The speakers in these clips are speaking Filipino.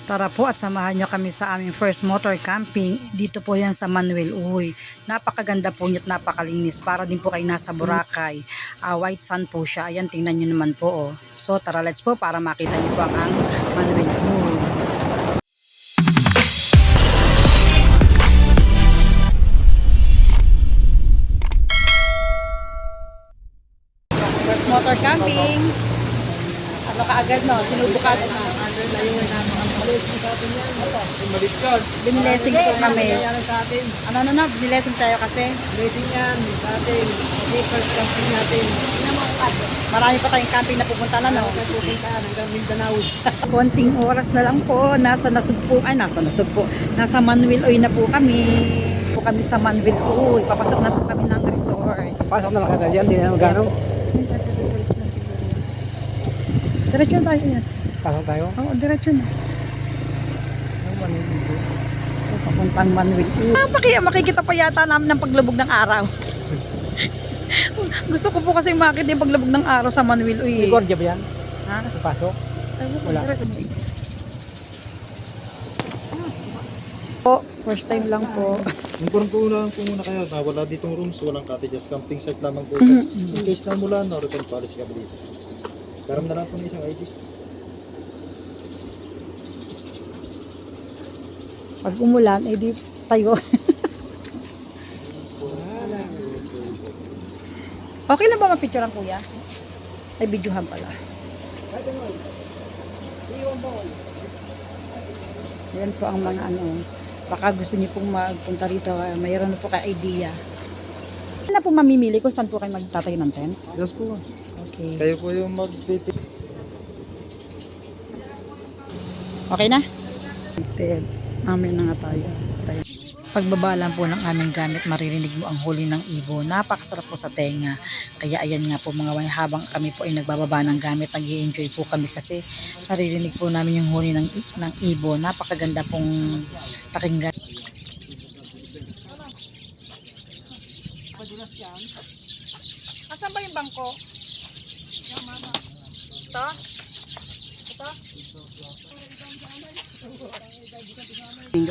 Tara po at samahan nyo kami sa aming first motor camping. Dito po yan sa Manuel Uy. Napakaganda po nyo't napakalinis. Para din po kayo nasa Boracay. White sand po siya. Ayan, tingnan nyo naman po. Oh. So tara, let's po para makita nyo po ang Manuel Uy. First motor camping. Ano kaagad no? Sinubukan na. Binilesing po kami. Ano na, binilesing tayo kasi. Blessing yan sa atin. First camping natin. Marami pa tayong camping na pupunta na, no? Pupunta hanggang Mindanao. Konting oras na lang po. Nasa Manuel Uy na po kami. Sa Manuel Uy. Papasok na po kami ng resort. Pasok na lang ka dyan, hindi na magano. Diretso na tayo yan. Pasok tayo. Oo, diretso na. Papuntang Manuel Uy. Makikita pa yata namin ng paglubog ng araw. Gusto ko po kasi makita yung paglubog ng araw sa Manuel Uy. May gordya ba yan? Ha? Pasok? Wala. Po, first time lang po. Magkaroon po lang po muna kayo na wala ditong rooms, walang cottages, camping site lamang po. In case na mula, no, return policy kami dito. Karam na lang po ng isang ID. Pag umulan, di tayo. Okay lang ba ma-picturean kuya? Ay, videohan pala. Yan po ang mga ano. Baka gusto niyo pong magpunta rito. Mayroon na po kayo idea. Ano na po mamimili kung saan po kayo magtatayo ng tent? Yes po. Okay. Kayo po yung mag-pipi. Okay na? Tent. Amin na nga tayo. Pagbaba lang po ng aming gamit, maririnig mo ang huli ng ibon. Napakasarap po sa tenga. Kaya ayan nga po mga way, habang kami po ay nagbababa ng gamit, nag-i-enjoy po kami kasi naririnig po namin yung huli ng ibon. Napakaganda pong pakinggan. Asan ba yung bangko? Ito? Ito?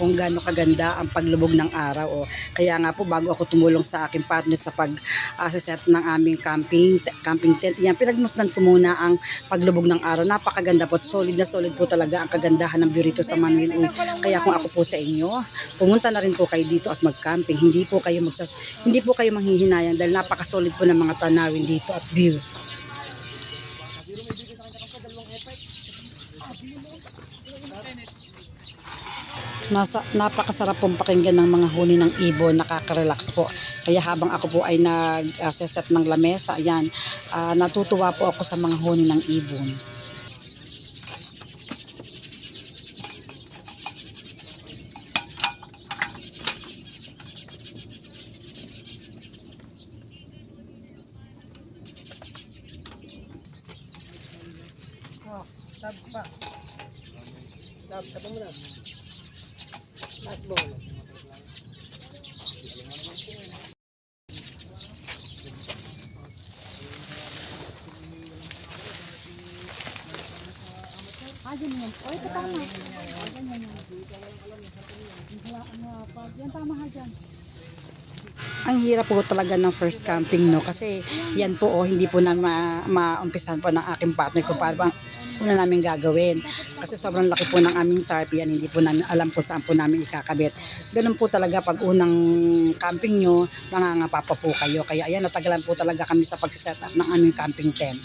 Kung gaano kaganda ang paglubog ng araw. O. Kaya nga po bago ako tumulong sa aking partner sa pag-set ng aming camping tent, yan, pinagmasdan ko muna ang paglubog ng araw. Napakaganda po. Solid na solid po talaga ang kagandahan ng view rito sa Manuel Uy. Kaya kung ako po sa inyo, pumunta na rin po kayo dito at mag-camping. Hindi po kayo manghihinayan dahil napakasolid po ng mga tanawin dito at view. Napakasarap pong pakinggan ng mga huni ng ibon, nakaka-relax po. Kaya habang ako po ay nag-set ng lamesa, ayan, natutuwa po ako sa mga huni ng ibon. Tab pa. Tab mo na. Last ball. Yan yan. O, ito tama. Yan tama ha dyan. Ang hirap po talaga ng first camping, no? Kasi yan po, hindi po na maumpisan po ng aking partner kung paano bang una namin gagawin. Kasi sobrang laki po ng aming tarp yan, hindi po namin alam kung saan po namin ikakabit. Ganun po talaga pag unang camping nyo, nangangapa po kayo. Kaya ayan, natagalan po talaga kami sa pag-set up ng aming camping tent.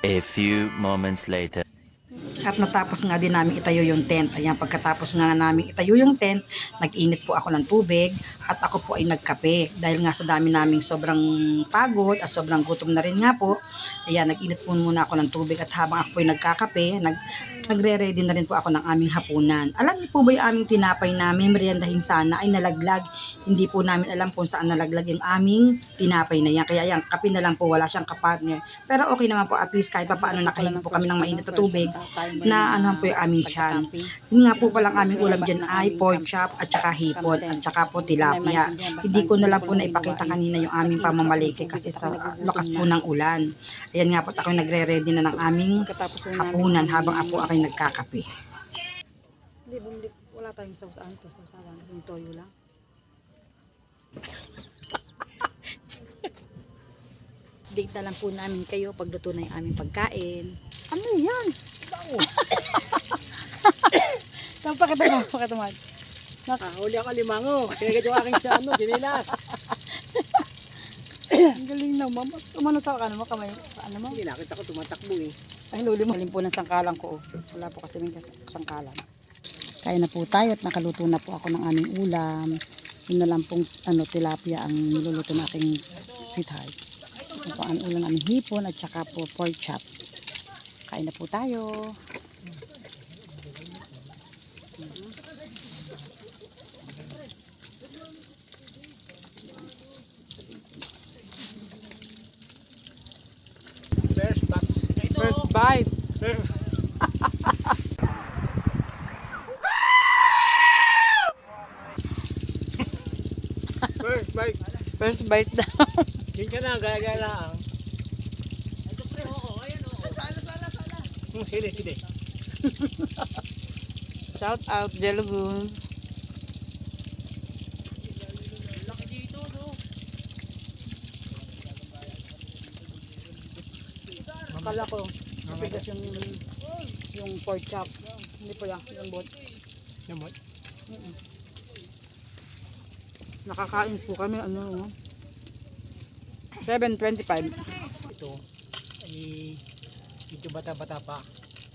A few moments later. At natapos nga din namin itayo yung tent. Ayan, pagkatapos nga namin itayo yung tent, nag-init po ako ng tubig at ako po ay nagkape. Dahil nga sa dami naming sobrang pagod at sobrang gutom na rin nga po. Ayan, nag-init po muna ako ng tubig at habang ako po ay nagkakape, nagre-ready na rin po ako ng aming hapunan. Alam niyo po ba yung aming tinapay na may meriendahin sana ay nalaglag? Hindi po namin alam kung saan nalaglag yung aming tinapay na yan. Kaya yan, kape na lang po, wala siyang kapartner. Pero okay naman po, at least kahit pa paano nakahigo po kami ng mainit na tubig na ano po yung aming tiyan. Yun nga po palang aming ulam dyan ay pork chop at saka hipon at saka po tilapia. Hindi ko na lang po naipakita kanina yung aming pamamalengke kasi sa lakas po ng ulan. Ayan nga po, ako nagre-ready na ng aming hapunan habang ako ay nagkakape. Hindi, bumili. Wala tayong sausahan to. Sausahan. Yung toyo lang. Date na lang po namin kayo pagluto na yung aming pagkain. Ano yan? Bango. Pakita mo. Huli ako limango. Tinagad yung aking sa dinilas. Ang galing naman. Umano sa ano mo, kamay. Ano mo? Hindi nakita ko tumatakbo eh. Ay, luli mo. Galing po ng sangkalan ko. Wala po kasi may sangkalan. Kaya na po tayo at nakaluto na po ako ng aming ulam. Yun na lang pong tilapia ang niluluto na aking sweetheart. Ito po ang ulam namin hipon at saka po pork chop. Kain na po tayo. First bite. First bite. First bite daw. Yun ka na, gaya-gaya lang. Sige. Shout out, Jellogoons. Akala ko, mabigas yung pork chop. Hindi pala, yung bot. Yung mo? Nakakain po kami, 7:25. Ito, ay medyo bata-bata pa.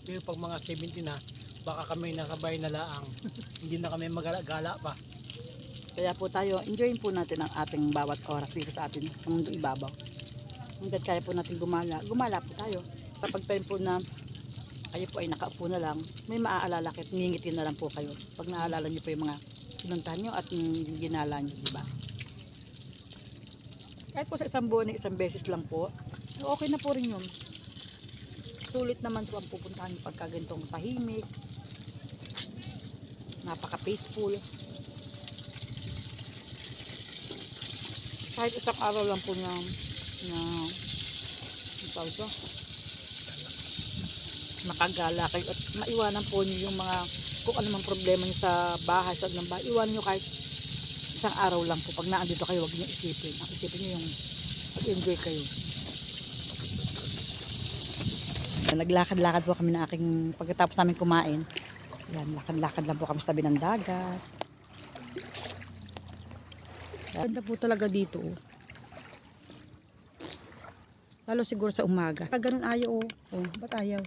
Pero pag mga 70 na, baka kami nakabay na laang. Hindi na kami magala-gala pa. Kaya po tayo, enjoyin po natin ang ating bawat oras dito sa atin sa mundo ibabaw. Hanggat kaya po natin gumala po tayo. Kapag time po na kayo po ay nakaupo na lang, may maaalala kayo, ningitin na lang po kayo. Pag naalala nyo po yung mga pinuntahan nyo at yung ginala nyo, diba? Kahit po sa isang buwan, isang beses lang po, okay na po rin yun. Sulit naman po ang pupuntahan nyo pagka ganitong tahimik, napaka-peaceful. Kahit isang araw lang po na makagala kayo at maiwanan po nyo yung mga kung ano mang problema nyo sa bahay, sa ng bahay, iwanan nyo kahit isang araw lang po. Pag naandito kayo, huwag nyo isipin. Ang isipin nyo yung mag-enjoy kayo. Naglakad-lakad po kami na aking pagkatapos namin kumain. Yan, lakad-lakad lang po kami sa tabi ng dagat. Ganda po talaga dito. Lalo siguro sa umaga. Pag ganun ayaw, ba't ayaw?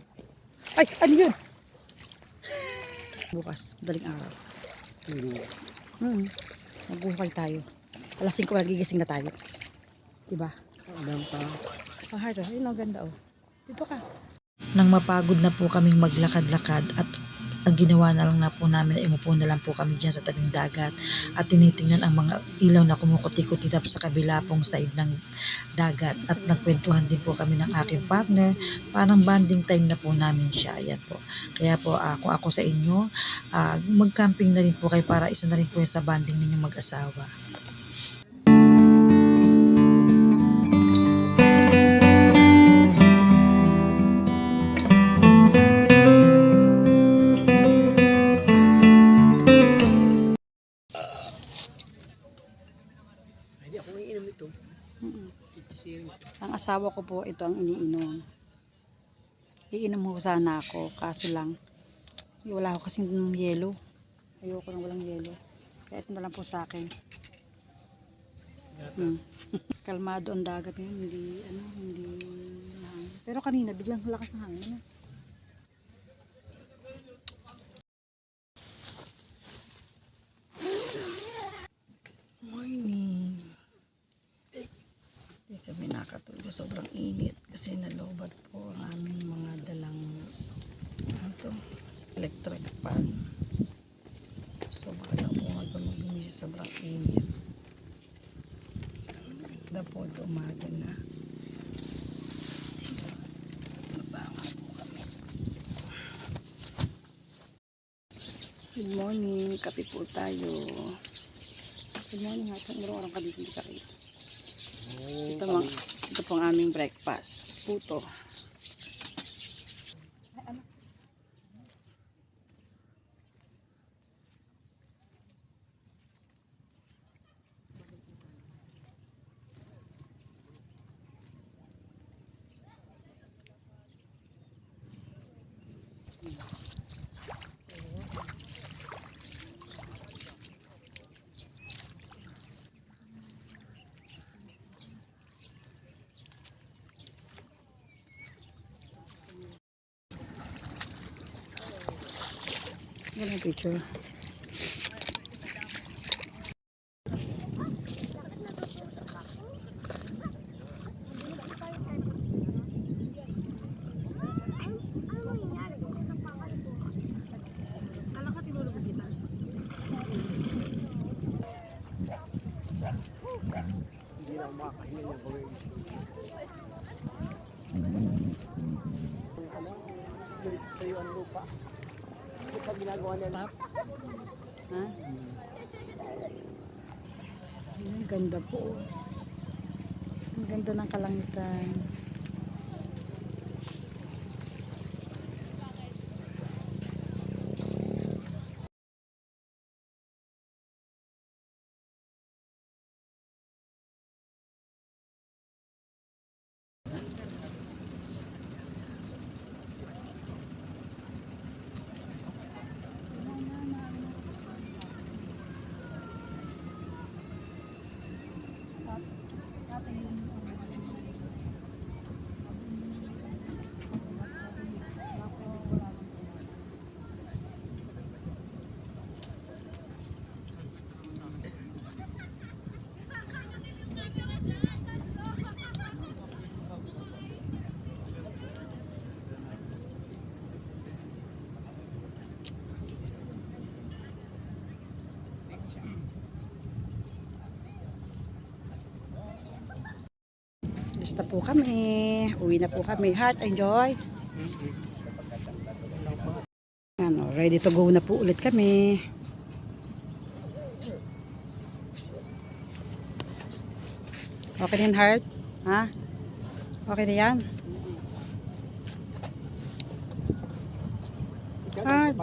Ay, ano yun? Bukas, madaling araw. Magbuhay tayo. Alas 5 nagigising na tayo. Diba? Alam pa. Ito, yun ang ganda Dito ka. Nang mapagod na po kaming maglakad-lakad at ang ginawa na lang na po namin ay umupo na lang po kami dyan sa tabing dagat at tinitingnan ang mga ilaw na kumukuti-kuti tapos sa kabila pong side ng dagat at nagkwentuhan din po kami ng aking partner, parang bonding time na po namin siya. Ayan po. Kaya po kung ako sa inyo, mag-camping na rin po kayo para isa na rin po yan sa bonding ninyong mag-asawa. Hindi ako iinom ito. Titisirin. Ang asawa ko po, ito ang iniinom. Iinom ko sana ako, kaso lang, wala ako kasing yelo. Ayoko nang walang yelo. Kaya ito na lang po sa akin. Kalmado ang dagat ngayon, hindi mahangin. Pero kanina, biglang lakas ng hangin. Morning. Hindi kami nakatulog. Sobrang init kasi nalobat po ang aming mga dalang electric fan. So baka na po nga gumising sa sobrang init. Na po ito umaga na. Mabangon po kami. Good morning. Kape po tayo. Good morning. Hatang marunong ka dito ka rito. Ito pong aming breakfast. Puto. Ganun picture. Kayo ang lupa. Ito pag ginagawa nila. Ha? Ang ganda po. Ang ganda ng kalangitan. Basta po kami. Uwi na po kami. Heart, enjoy. Ano, ready to go na po ulit kami. Okay din, Heart? Ha? Okay na yan? Heart.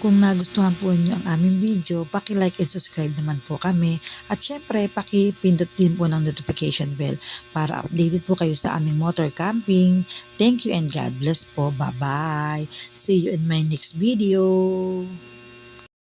Kung nagustuhan po niyo ang aming video, paki-like and subscribe naman po kami. At syempre, paki-pindot din po ng notification bell para updated po kayo sa aming motor camping. Thank you and God bless po. Bye-bye. See you in my next video.